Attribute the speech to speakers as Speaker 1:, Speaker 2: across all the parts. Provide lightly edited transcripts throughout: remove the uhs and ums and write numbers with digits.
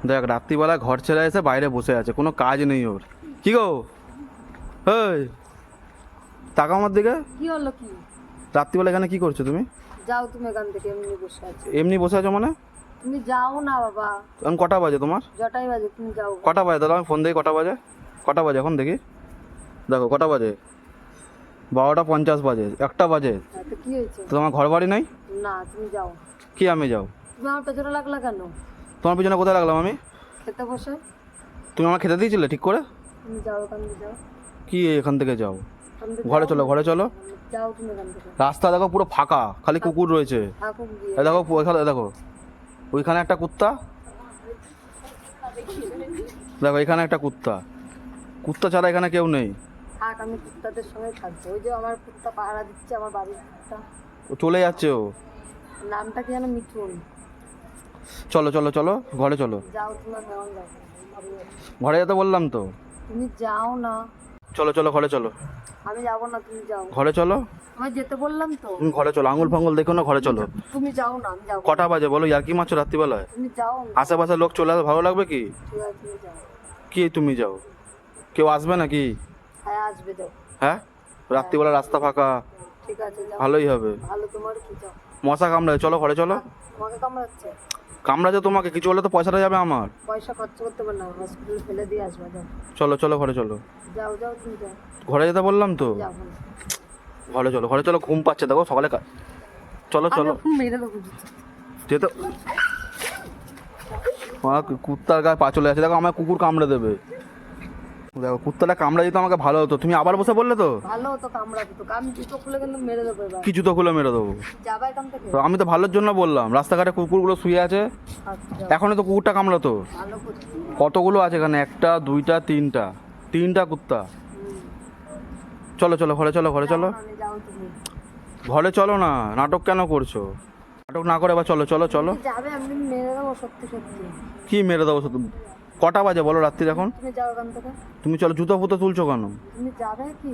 Speaker 1: দেখ রাত্রিবেলা ঘর ছেড়ে এসে বাইরে বসে আছে, কোনো কাজ নেই ওর। কি গো, এই তাকাও আমার দিকে।
Speaker 2: কি হলো কি?
Speaker 1: রাত্রিবেলা এখানে কি করছো তুমি?
Speaker 2: যাও তুমি এখান থেকে, এমনি বসে আছো।
Speaker 1: এমনি বসে আছো মানে?
Speaker 2: তুমি যাও না বাবা।
Speaker 1: এখন কটা বাজে তোমার?
Speaker 2: যটাই বাজে তুমি যাও।
Speaker 1: কটা বাজে দাদা? আমি ফোন দেখি কটা বাজে। কটা বাজে এখন দেখি, দেখো কটা বাজে, 12:50 বাজে, 1টা বাজে।
Speaker 2: হ্যাঁ, তো কি হয়েছে?
Speaker 1: তো তোমার ঘর বাড়ি নাই?
Speaker 2: না তুমি যাও।
Speaker 1: কি আমি যাও?
Speaker 2: তুমি আমার পেছনে লাগলা কেন?
Speaker 1: তোমার পিছনে কোথায় লাগলাম আমি?
Speaker 2: খেতে বসে।
Speaker 1: তুমি আমার খেতে দিয়েছিলে ঠিক করে?
Speaker 2: তুমি যাও এখান থেকে, যাও
Speaker 1: কি এখান থেকে যাও?
Speaker 2: এখান থেকে
Speaker 1: ঘরে
Speaker 2: যাও।
Speaker 1: চলো, ঘরে চলো।
Speaker 2: যাও তুমি এখান থেকে।
Speaker 1: রাস্তা দেখো পুরো ফাঁকা, খালি কুকুর রয়েছে।
Speaker 2: থাকুক গিয়ে।
Speaker 1: এই দেখো ওইখানে, দেখো ওইখানে একটা কুত্তা, দেখো এখানে একটা কুত্তা। কুত্তা ছাড়া এখানে কেউ নেই।
Speaker 2: থাক, আমি কুত্তাদের সঙ্গে থাকবো। ওই যে আমার কুত্তা পাহারা দিচ্ছে, আমার বাড়ির কুত্তা।
Speaker 1: ও চলে যাচ্ছে ও।
Speaker 2: নামটা কি যেন? মিঠুন।
Speaker 1: চলো চলো চলো, ঘরে চলো।
Speaker 2: যাও তোমার কেমন যাও।
Speaker 1: ঘরে যেতে বললাম তো।
Speaker 2: তুমি যাও না।
Speaker 1: চলো চলো ঘরে চলো,
Speaker 2: আমি যাবো না, তুমি যাও।
Speaker 1: ঘরে চলো।
Speaker 2: আমি যেতে বললাম তো।
Speaker 1: তুমি ঘরে চলো, আঙুল ফাঙ্গুল দেখো না, ঘরে চলো।
Speaker 2: তুমি যাও না, আমি যাবো।
Speaker 1: কটা বাজে বলো? ইয়ার কি মারছো রাত্রিবেলায়?
Speaker 2: তুমি যাও না।
Speaker 1: আশেপাশে লোক চলে আসে, ভালো লাগবে কি?
Speaker 2: ঠিক আছে তুমি যাও।
Speaker 1: কি তুমি যাও? কেউ আসবে নাকি?
Speaker 2: হ্যাঁ আসবে, যাও।
Speaker 1: হ্যাঁ, রাত্রিবেলা রাস্তা ফাঁকা,
Speaker 2: ঠিক আছে যাও।
Speaker 1: ভালোই হবে।
Speaker 2: ভালো, তোমার কি? যাও।
Speaker 1: মশা কামড়ায়, চলো ঘরে চলো।
Speaker 2: তোমাকে কামড়াচ্ছে?
Speaker 1: কামড়াচ্ছে তোমাকে, কিছু হলে তো পয়সাটা যাবে আমার।
Speaker 2: পয়সা খরচ করতে পার না, হসপিটালে ফেলে দিয়ে আসবে। যাও
Speaker 1: চলো চলো ঘরে চলো।
Speaker 2: যাও যাও তুমি যাও।
Speaker 1: ঘরে যেতে বললাম তো।
Speaker 2: যাও না।
Speaker 1: ঘরে চলো, ঘরে চলো, ঘুম পাচ্ছে দেখো সকালে চলো চলো
Speaker 2: আমি মেরে দেবো।
Speaker 1: যেতে। আমার কুত্তার গায়ে পা চলে আছে, দেখো আমার কুকুর কামড়ে দেবে। দেখো কুত্তাটা কামড়ে দিত আমাকে, ভালো হতো। তুমি আবার বসে বললে তো।
Speaker 2: ভালো হতো কামড়াতে, তো আমি জুতো খুলে কিন্তু মেরে দেবো এবার।
Speaker 1: কি জুতো খুলে মেরে দেবো?
Speaker 2: যাবা এখান থেকে।
Speaker 1: তো আমি তো ভালোর জন্য বললাম, রাস্তাঘাটে কুকুরগুলো শুয়ে আছে,
Speaker 2: আচ্ছা, যাও।
Speaker 1: এখনই তো কুকুরটা কামড়াতো।
Speaker 2: ভালো করছি।
Speaker 1: কতগুলো আছে এখানে, 1টা 2টা 3টা কুত্তা। চলো চলো ঘরে চলো, ঘরে চলো।
Speaker 2: আমি যাও তুমি।
Speaker 1: ঘরে চলো না, নাটক কেন করছো? নাটক না করে এবার চলো চলো চলো।
Speaker 2: তুমি যাবে, আমি মেরে দেবো সত্যি সত্যি।
Speaker 1: কি মেরে দেবো শুধু? কটা বাজে বলো রাত্রি এখন?
Speaker 2: তুমি যাও এখান থেকে।
Speaker 1: তুমি চলো, জুতো ফুতো তুলছো কেন?
Speaker 2: তুমি যাবে কি?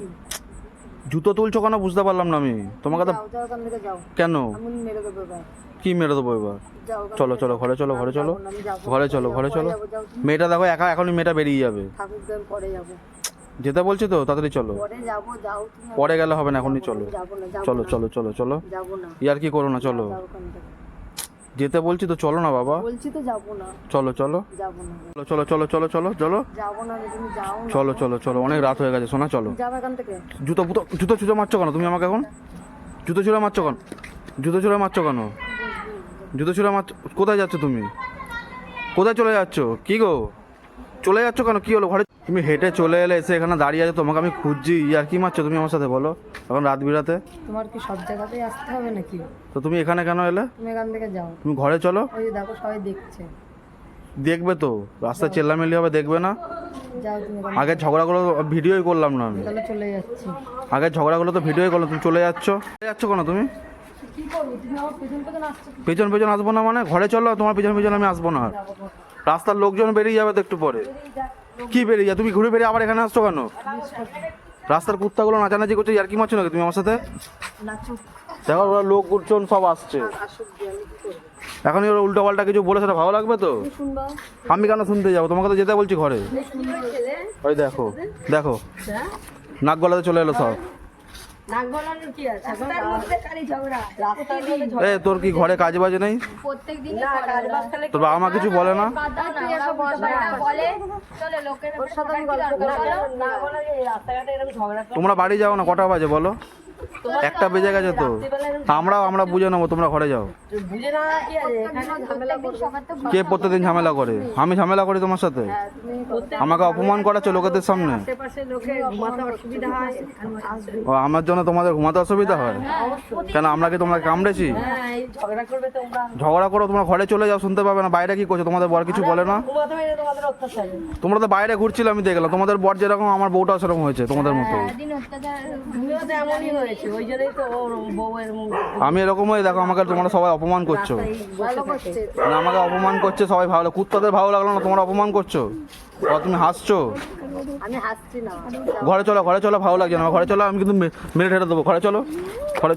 Speaker 1: জুতো তুলছো কেন বুঝতে পারলাম না আমি তোমাকে তো।
Speaker 2: যাও যাও এখান থেকে, যাও।
Speaker 1: কেন?
Speaker 2: আমি মেরে দেবো এবার।
Speaker 1: কি মেরে দেবো এবার?
Speaker 2: যাও এখান
Speaker 1: চলো
Speaker 2: থেকে
Speaker 1: চলো
Speaker 2: যাও।
Speaker 1: ঘরে চলো, ঘরে চলো।
Speaker 2: যাবো না, আমি যাবো।
Speaker 1: ঘরে চলো,
Speaker 2: পরে
Speaker 1: ঘরে
Speaker 2: যাবো,
Speaker 1: চলো।
Speaker 2: পরে যাবো, যাও তুমি।
Speaker 1: মেয়েটা দেখো একা, এখনই মেয়েটা বেরিয়ে যাবে।
Speaker 2: ঠাকুর দেন, পরে যাবো।
Speaker 1: যেতে বলছি তো, তাড়াতাড়ি চলো।
Speaker 2: পরে যাবো, যাও তুমি।
Speaker 1: পরে গেলে হবে না, এখনই চলো।
Speaker 2: যাবো না, যাবো
Speaker 1: চলো
Speaker 2: না।
Speaker 1: চলো চলো চলো,
Speaker 2: যাবো না।
Speaker 1: ইয়ার কি করো না, চলো।
Speaker 2: যাও এখান থেকে।
Speaker 1: যেতে বলছি তো, চলো না বাবা।
Speaker 2: বলছি তো যাবো না।
Speaker 1: চলো চলো
Speaker 2: যাবো না।
Speaker 1: চলো চলো চলো চলো চলো
Speaker 2: যাবো না, তুমি যাও না।
Speaker 1: চলো চলো চলো, অনেক রাত হয়ে গেছে সোনা, চলো।
Speaker 2: যাবো এখান থেকে।
Speaker 1: জুতো ফুতো, জুতো ছুঁচো মারছো কেন তুমি আমাকে এখন? জুতো ছুঁড়ে মারছো কেন? জুতো ছুঁড়ে মারছো কেন? জুতো ছুঁড়ে মারছো? কোথায় যাচ্ছ তুমি? কোথায় চলে যাচ্ছ? কি গো, চলে যাচ্ছ কেন? কি হলো? ঘরে তুমি হেঁটে চলে এলে, এসে এখানে দাঁড়িয়ে আছে, তোমাকে আমি খুঁজছি। আর কি মারছো তুমি আমার সাথে বলো, এখন রাত বিরাতে?
Speaker 2: তোমার কি সব জায়গাতেই আসতে হবে নাকি?
Speaker 1: তো তুমি এখানে কেন এলে?
Speaker 2: তুমি এখান থেকে যাও।
Speaker 1: তুমি ঘরে চলো।
Speaker 2: ওই যে দেখো সবাই দেখছে।
Speaker 1: দেখবে তো, রাস্তায় চেল্লামেল্লি হবে, দেখবে না?
Speaker 2: যাও তুমি এখান
Speaker 1: আগে ঝগড়াগুলো ভিডিওই করলাম না আমি।
Speaker 2: থেকে। তাহলে চলে যাচ্ছি।
Speaker 1: আগে ঝগড়াগুলো তো ভিডিওই করলাম, তুমি চলে যাচ্ছ। চলে যাচ্ছ কেন তুমি?
Speaker 2: কি করবো? তুমি আমার পেছন পেছন আসছো।
Speaker 1: পেছন পেছন আসবো না মানে? ঘরে চলো, তোমার পেছন পেছন আমি আসবো না আর। রাস্তার লোকজন বেরিয়ে যাবে তো একটু পরে। কি বেরিয়ে যা? তুমি ঘুরে বেরিয়ে আবার এখানে আসছো কেন? রাস্তার কুত্তাগুলো নাচানাচি করছে, আর কি মারছো নাকি তুমি আমার সাথে?
Speaker 2: নাচুক,
Speaker 1: দেখো ওরা লোক গুরজন সব আসছে,
Speaker 2: আসুক দিয়ে আমি কি করবো?
Speaker 1: এখন ওরা উল্টো পাল্টা কিছু বলে, সেটা ভালো লাগবে তো?
Speaker 2: তুমি শুনবা?
Speaker 1: আমি কেন শুনতে যাবো? তোমাকে তো যেতে বলছি ঘরে।
Speaker 2: তুমি শুনবে?
Speaker 1: ওই দেখো দেখো,
Speaker 2: হ্যাঁ?
Speaker 1: নাক গলাতে চলে এলো সব।
Speaker 2: নাক গলানোর কি আছে? রাস্তার মধ্যে খালি ঝগড়া। রাস্তার মধ্যে ঝগড়া।
Speaker 1: এ তোর কি ঘরে কাজ বাজ নেই?
Speaker 2: প্রত্যেকদিন না, কাজ বাজ খালি
Speaker 1: তোর বাবা মা কিছু বলে না?
Speaker 2: তুই এসব বলে চলে লোকের। ওর সাথে আমি গল্প করব না, বলে যে রাস্তাঘাটে এরকম ঝগড়া করে।
Speaker 1: তোমরা বাড়ি যাও না, কটা বাজে বলো? 1টা বেজে গেছে তো। আমরা বুঝে নেবো, তোমরা ঘরে যাও।
Speaker 2: বুঝে না কি আছে? এখানে ঝামেলা করবে।
Speaker 1: কে প্রত্যেকদিন ঝামেলা করে? আমি ঝামেলা করি তোমার সাথে? আমাকে অপমান করাচ্ছ লোকেদের সামনে।
Speaker 2: আশেপাশে লোকে ঘুমাতে অসুবিধা হয়, এখানে আসবে।
Speaker 1: ও, আমার জন্য তোমাদের ঘুমাতে অসুবিধা হয়? কেন, আমরা কি তোমাকে কামড়েছি?
Speaker 2: হ্যাঁ, এই ঝগড়া করবে তোমরা।
Speaker 1: ঝগড়া করো, তোমরা ঘরে চলে যাও, শুনতে পাবে না। বাইরে কি করছো? তোমাদের বর কিছু বলে না?
Speaker 2: ঘুমাতে পারে তোমাদের অত্যাচার।
Speaker 1: তোমরা তো বাইরে ঘুরছিলে, আমি দেখলাম। তোমাদের বর যেরকম, আমার বউটাও সেরকম হয়েছে তোমাদের মতো।
Speaker 2: তুমিও তো এমনই হয়েছে, ওই জন্যই তো ওর বউয়ের মুখ।
Speaker 1: আমি এরকম হয়ে দেখো, আমাকে তোমরা সবাই অপমান করছো।
Speaker 2: ভালো করছে।
Speaker 1: মানে আমাকে অপমান করছে সবাই, ভালো। কুত্তাদের ভালো লাগলো না, তোমরা অপমান করছো। আর তুমি হাসছো।
Speaker 2: আমি হাসছি না।
Speaker 1: ঘরে চলো, ঘরে চলো, ভালো লাগছে না। ঘরে চলো, আমি কিন্তু মেরে ঠেটে দেবো। ঘরে চলো, ঘরে।